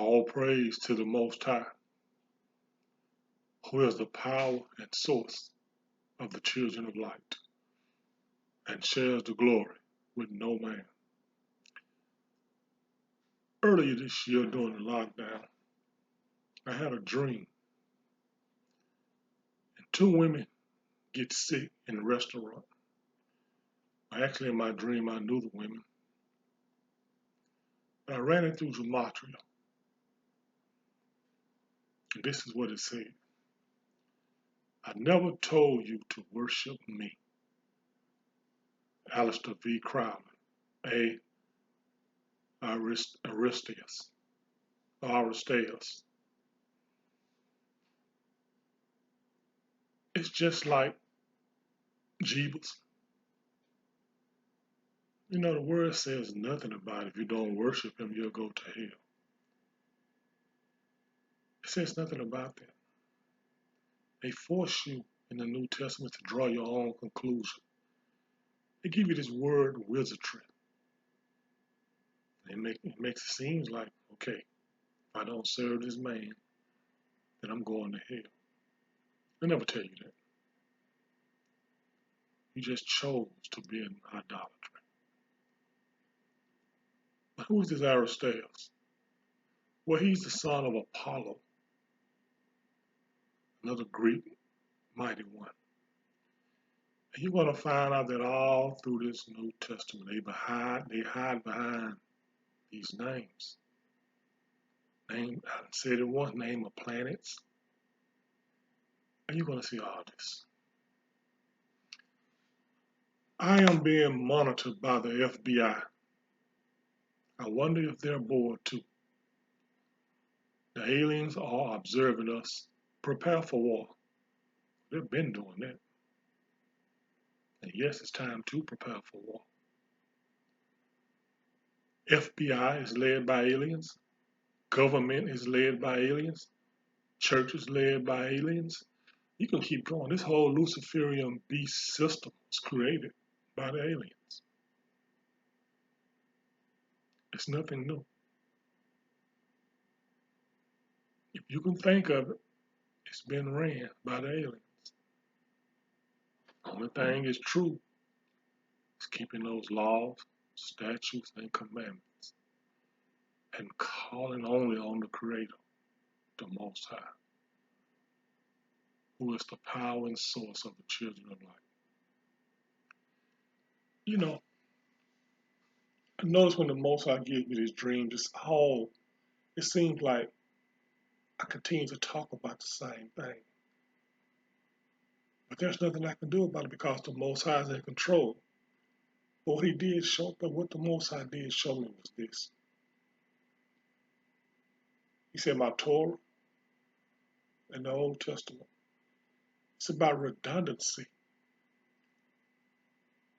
All praise to the Most High, who is the power and source of the children of light, and shares the glory with no man. Earlier this year during the lockdown, I had a dream, and two women get sick in a restaurant. Actually, in my dream, I knew the women, but I ran it through Gematria, and this is what it said. I never told you to worship me. Alistair V. Crowley, A. Aristeas. It's just like Jeebus. You know, the word says nothing about if you don't worship him, you'll go to hell. It says nothing about that. They force you in the New Testament to draw your own conclusion. They give you this word wizardry. It makes it seem like, okay, if I don't serve this man, then I'm going to hell. They never tell you that. You just chose to be in idolatry. But who is this Aristeas? Well, he's the son of Apollo, another Greek mighty one. And you're going to find out that all through this New Testament, they hide behind these names. I said it once, name of planets. And you're going to see all this. I am being monitored by the FBI. I wonder if they're bored too. The aliens are observing us. Prepare for war. They've been doing that. And yes, it's time to prepare for war. FBI is led by aliens. Government is led by aliens. Church is led by aliens. You can keep going. This whole Luciferian beast system was created by the aliens. It's nothing new. If you can think of it, it's been ran by the aliens. The only thing is true is keeping those laws, statutes, and commandments, and calling only on the Creator, the Most High, who is the power and source of the children of light. You know, I notice when the Most High gives me this dream, it seems like I continue to talk about the same thing. But there's nothing I can do about it because the Most High is in control. But what the Most High did show me was this. He said my Torah in the Old Testament, it's about redundancy.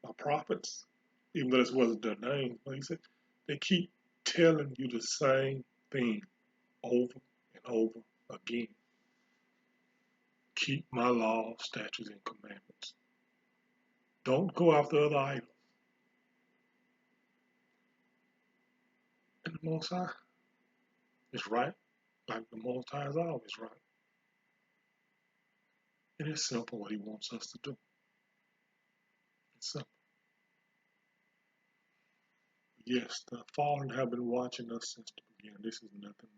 My prophets, even though this wasn't their name, but he said they keep telling you the same thing over and over again. Keep my law, statutes, and commandments. Don't go after other idols. And the Most High is right, like the Most High is always right. And it's simple what he wants us to do. It's simple. Yes, the fallen have been watching us since the beginning. This is nothing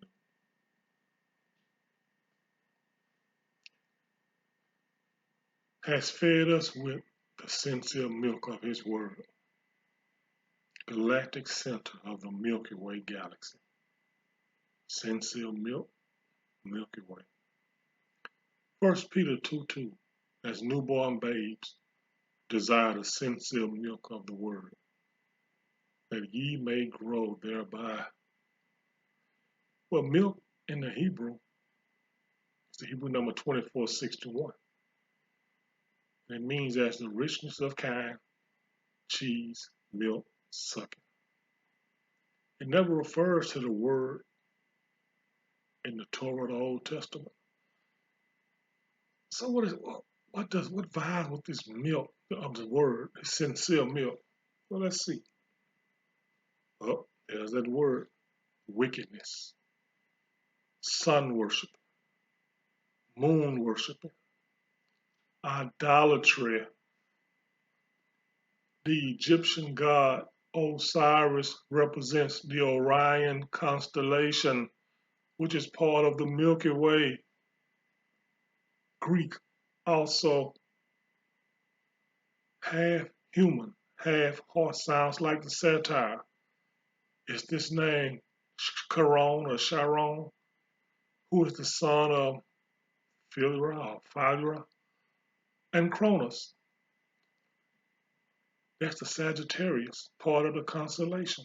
new. Has fed us with the sincere milk of his word, galactic center of the Milky Way galaxy. Sincere milk, Milky Way. 1 Peter 2:2, as newborn babes desire the sincere milk of the word, that ye may grow thereby. Well, milk in the Hebrew is the Hebrew number 2461. It means as the richness of kind, cheese, milk, sucking. It never refers to the word in the Torah, the Old Testament. So what vibes with this milk of the word, the sincere milk? Well, let's see. Oh, there's that word, wickedness. sun worship, moon worshiping, idolatry. The Egyptian god Osiris represents the Orion constellation, which is part of the Milky Way. Greek also half human, half horse, sounds like the satire. Is this name Charon or Charon, who is the son of Phaedra and Cronus? That's the Sagittarius, part of the constellation.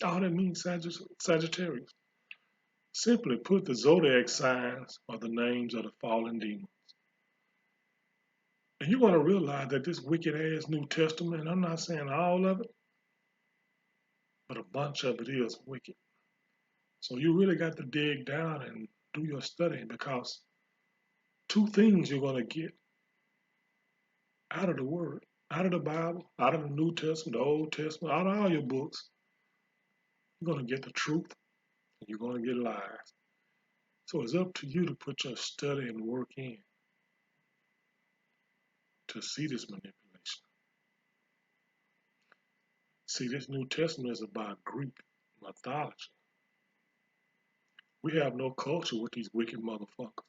All that means Sagittarius. Simply put, the zodiac signs are the names of the fallen demons. And you're going to realize that this wicked ass New Testament, I'm not saying all of it, but a bunch of it is wicked. So you really got to dig down and do your studying, because two things you're going to get out of the Word, out of the Bible, out of the New Testament, the Old Testament, out of all your books. You're going to get the truth and you're going to get lies. So it's up to you to put your study and work in to see this manipulation. See, this New Testament is about Greek mythology. We have no culture with these wicked motherfuckers.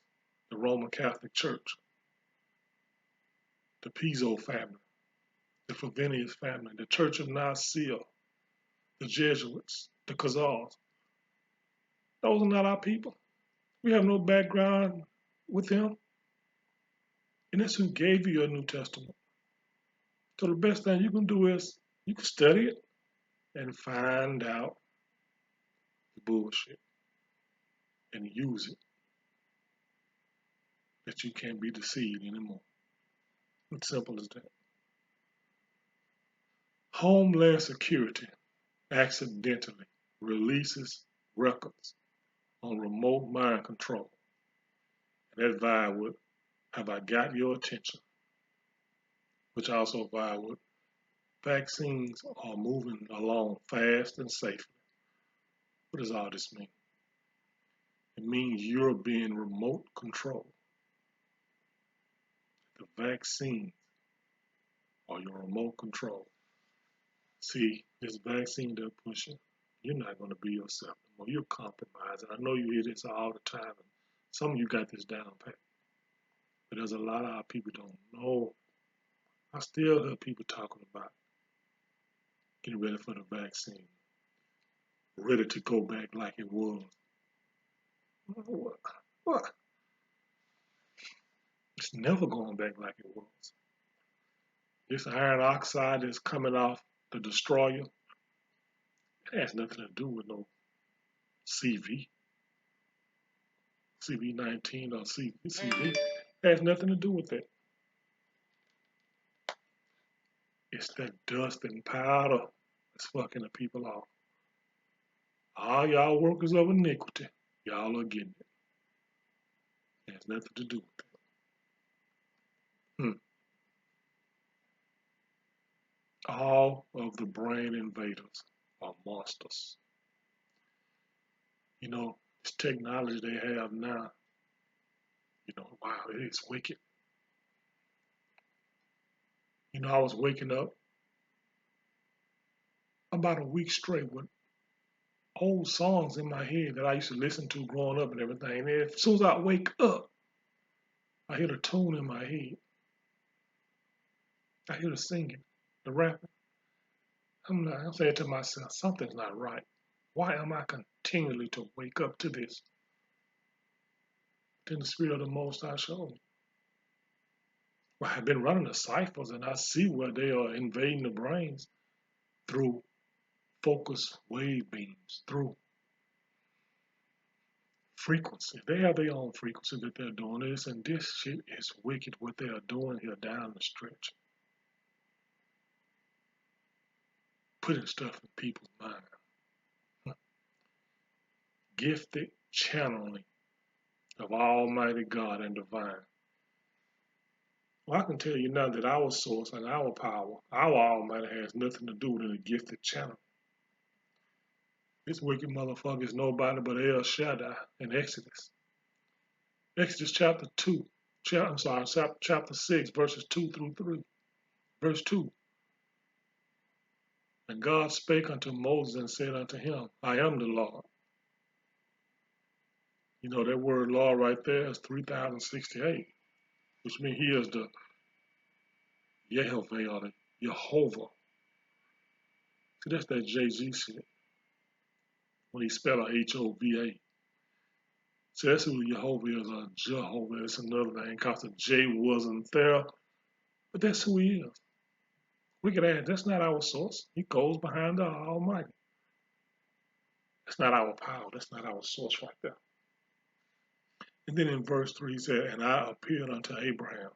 The Roman Catholic Church, the Piso family, the Flavinius family, the Church of Nicaea, the Jesuits, the Khazars. Those are not our people. We have no background with them. And that's who gave you your New Testament. So the best thing you can do is you can study it and find out the bullshit and use it, that you can't be deceived anymore. It's simple as that. Homeland Security accidentally releases records on remote mind control. And that vibe with, have I got your attention? Which also vibe with, vaccines are moving along fast and safely. What does all this mean? It means you're being remote controlled. The vaccines are your remote control. See, this vaccine they're pushing, you're not going to be yourself anymore. You're compromised. And I know you hear this all the time. And some of you got this down pat. But there's a lot of our people don't know. I still hear people talking about getting ready for the vaccine, ready to go back like it was. What? It's never going back like it was. This iron oxide that's coming off the destroyer, it has nothing to do with no CV19 or CV. It has nothing to do with it. It's that dust and powder that's fucking the people off. All y'all workers of iniquity, y'all are getting it. It has nothing to do with it. All of the brain invaders are monsters. You know, this technology they have now, wow, it is wicked. I was waking up about a week straight with old songs in my head that I used to listen to growing up and everything. And as soon as I wake up, I hear the tune in my head. I hear the singing, the rapping. I'm saying to myself, something's not right. Why am I continually to wake up to this? Then the Spirit of the Most High showed me. Well, I've been running the ciphers and I see where they are invading the brains through focus wave beams, through frequency. They have their own frequency that they're doing this, and this shit is wicked what they are doing here down the stretch. Putting stuff in people's mind. Gifted channeling of Almighty God and divine. Well, I can tell you now that our source and our power, our Almighty, has nothing to do with any gifted channel. This wicked motherfucker is nobody but El Shaddai in Exodus. Exodus chapter 2, chapter 6, verses 2 through 3. Verse 2. And God spake unto Moses and said unto him, I am the Lord. You know, that word law right there is 3068, which means he is the Yehovah or the Jehovah. See, that's that Jay-Z shit when he spelled H-O-V-A. See, that's who Jehovah is, or Jehovah. It's another thing because the J wasn't there, but that's who he is. We could add, that's not our source. He goes behind the Almighty. That's not our power. That's not our source right there. And then in verse 3, he said, And I appeared unto Abraham,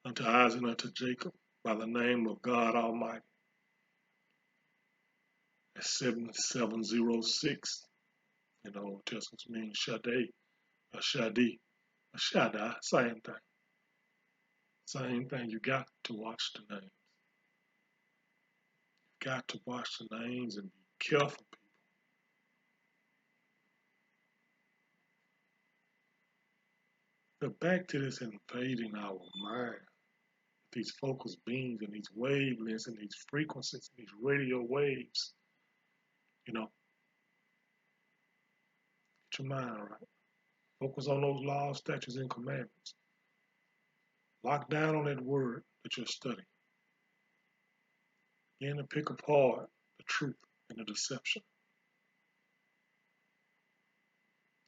unto Isaac, and unto Jacob by the name of God Almighty. That's 7706 in the Old Testament, means Shaddai, or Shadi, or Shaddai, same thing. Same thing. You got to watch the names. You got to watch the names and be careful, people. But back to this invading our mind. These focus beams and these wavelengths and these frequencies and these radio waves. You know, get your mind right. Focus on those laws, statutes, and commandments. Lock down on that word that you're studying. Begin to pick apart the truth and the deception.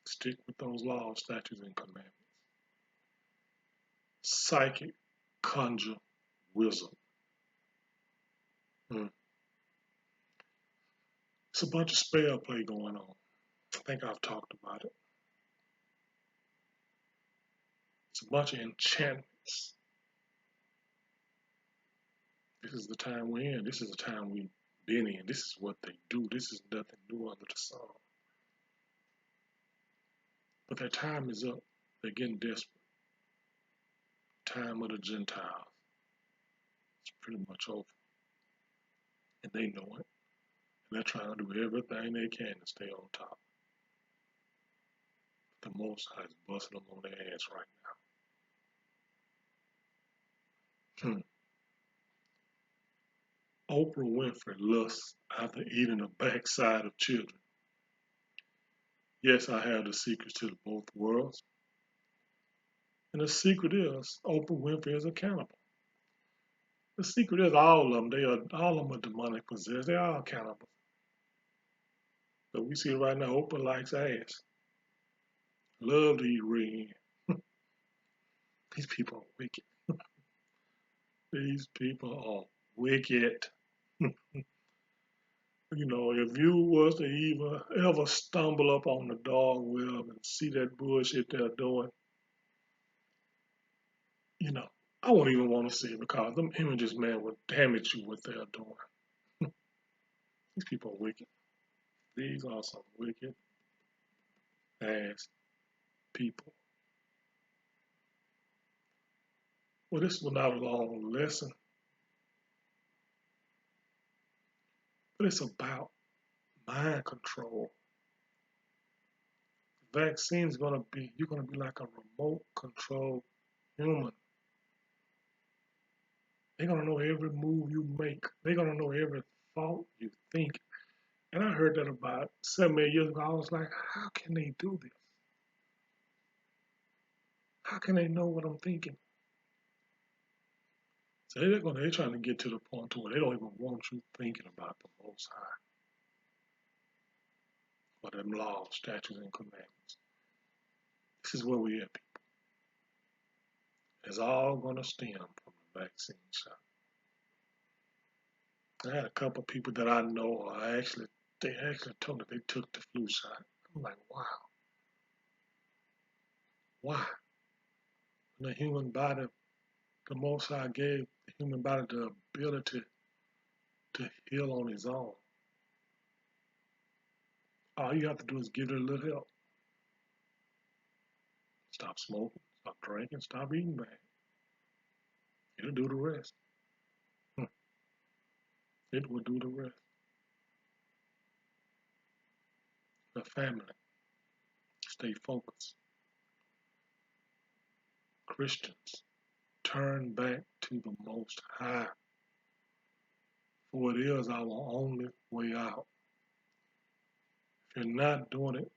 Stick with those laws, statutes, and commandments. Psychic, conjure, wisdom. It's a bunch of spell play going on. I think I've talked about it. It's a bunch of enchantments. This is the time we're in. This is the time we've been in. This is what they do. This is nothing new under the sun. But their time is up. They're getting desperate. Time of the Gentiles. It's pretty much over. And they know it. And they're trying to do everything they can to stay on top. The Most High is busting them on their ass right now. Oprah Winfrey lusts after eating the backside of children. Yes, I have the secrets to both worlds. And the secret is Oprah Winfrey is a cannibal. The secret is all of them. All of them are demonic possessed. They're all cannibals. But we see right now Oprah likes ass. Love to eat red. These people are wicked. These people are wicked. You know, if you was to ever stumble up on the dark web and see that bullshit they're doing, you know, I won't even want to see it because them images, man, will damage you what they're doing. These people are wicked. These are some wicked ass people. Well, this was not a long lesson, but it's about mind control. The vaccine is gonna be, you're gonna be like a remote control human. They're gonna know every move you make. They're gonna know every thought you think. And I heard that about 7 8 years ago. I was like, how can they do this? How can they know what I'm thinking? So they're trying to get to the point to where they don't even want you thinking about the Most High or them laws, statutes, and commandments. This is where we at, people. It's all going to stem from the vaccine shot. I had a couple of people that I know they actually told me they took the flu shot. I'm like, wow. Why? When the human body, the Most High gave the human body the ability to heal on its own. All you have to do is give it a little help. Stop smoking, stop drinking, stop eating bad. It'll do the rest. It will do the rest. the family. Stay focused. Christians, turn back to the Most High, for it is our only way out. If you're not doing it,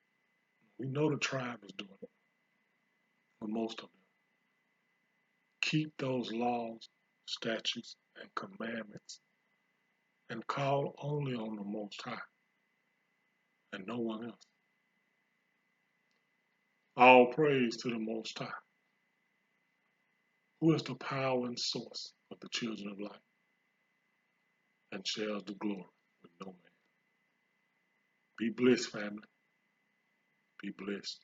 we know the tribe is doing it, for most of them. Keep those laws, statutes, and commandments, and call only on the Most High and no one else. All praise to the Most High, who is the power and source of the children of light, and shares the glory with no man. Be blessed, family. Be blessed.